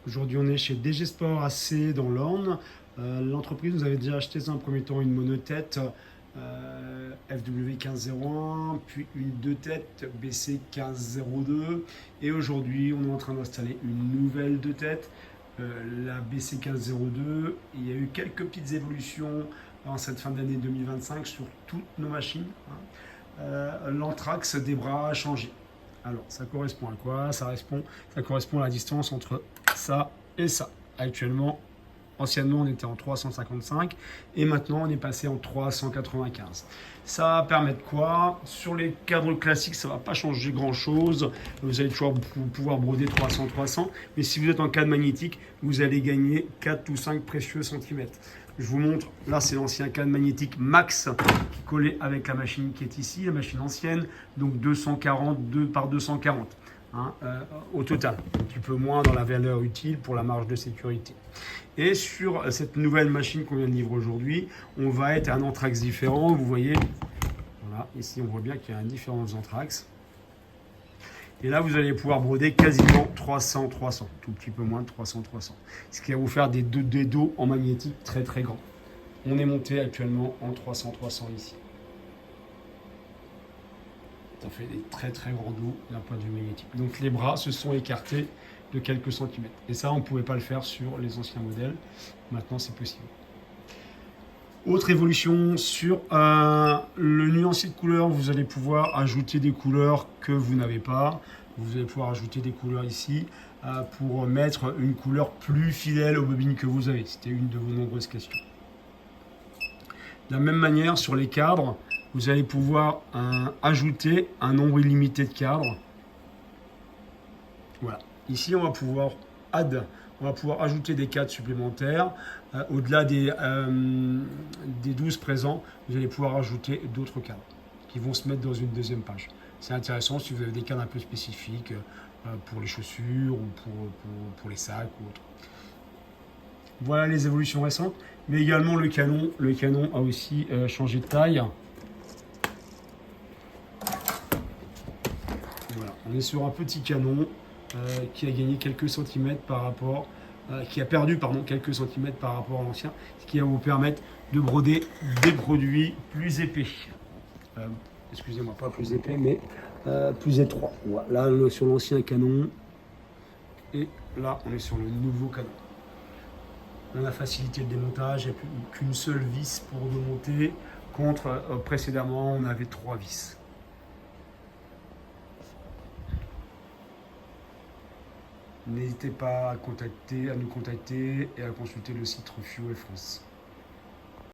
Aujourd'hui, on est chez DG Sport AC dans l'Orne. L'entreprise nous avait déjà acheté dans un premier temps une monotête FW 1501, puis une deux têtes BC 1502. Et aujourd'hui, on est en train d'installer une nouvelle deux têtes, la BC 1502. Il y a eu quelques petites évolutions en cette fin d'année 2025 sur toutes nos machines. L'anthrax des bras a changé. Alors, ça correspond à quoi? Ça correspond à la distance entre ça et ça. Actuellement, anciennement, on était en 355 et maintenant, on est passé en 395. Ça va permettre quoi? Sur les cadres classiques, ça ne va pas changer grand-chose. Vous allez toujours pouvoir broder 300-300. Mais si vous êtes en cadre magnétique, vous allez gagner 4 ou 5 précieux centimètres. Je vous montre, là c'est l'ancien cadre magnétique Max qui est collé avec la machine qui est ici, la machine ancienne, donc 242 par 240 au total, un petit peu moins dans la valeur utile pour la marge de sécurité. Et sur cette nouvelle machine qu'on vient de livrer aujourd'hui, on va être à un anthrax différent, vous voyez, voilà, ici on voit bien qu'il y a un différent anthrax. Et là, vous allez pouvoir broder quasiment 300-300, tout petit peu moins de 300-300. Ce qui va vous faire des dos en magnétique très très grands. On est monté actuellement en 300-300 ici. Ça fait des très très grands dos d'un point de vue magnétique. Donc les bras se sont écartés de quelques centimètres. Et ça, on ne pouvait pas le faire sur les anciens modèles. Maintenant, c'est possible. Autre évolution sur le nuancier de couleurs, vous allez pouvoir ajouter des couleurs que vous n'avez pas. Vous allez pouvoir ajouter des couleurs ici pour mettre une couleur plus fidèle aux bobines que vous avez. C'était une de vos nombreuses questions. De la même manière, sur les cadres, vous allez pouvoir ajouter un nombre illimité de cadres. Voilà. Ici, on va pouvoir ajouter des cadres supplémentaires. Au-delà des 12 présents, vous allez pouvoir ajouter d'autres cadres qui vont se mettre dans une deuxième page. C'est intéressant si vous avez des cadres un peu spécifiques pour les chaussures ou pour les sacs ou autre. Voilà les évolutions récentes, mais également le canon. Le canon a aussi changé de taille. Voilà, on est sur un petit canon qui a gagné quelques centimètres par rapport, qui a perdu quelques centimètres par rapport à l'ancien, ce qui va vous permettre de broder des produits plus épais. Excusez-moi, pas plus épais, mais plus étroits. Voilà, là, on est sur l'ancien canon et là, on est sur le nouveau canon. On a facilité le démontage, il n'y a plus qu'une seule vis pour démonter, contre précédemment, on avait 3 vis. N'hésitez pas à nous contacter et à consulter le site Refuel France.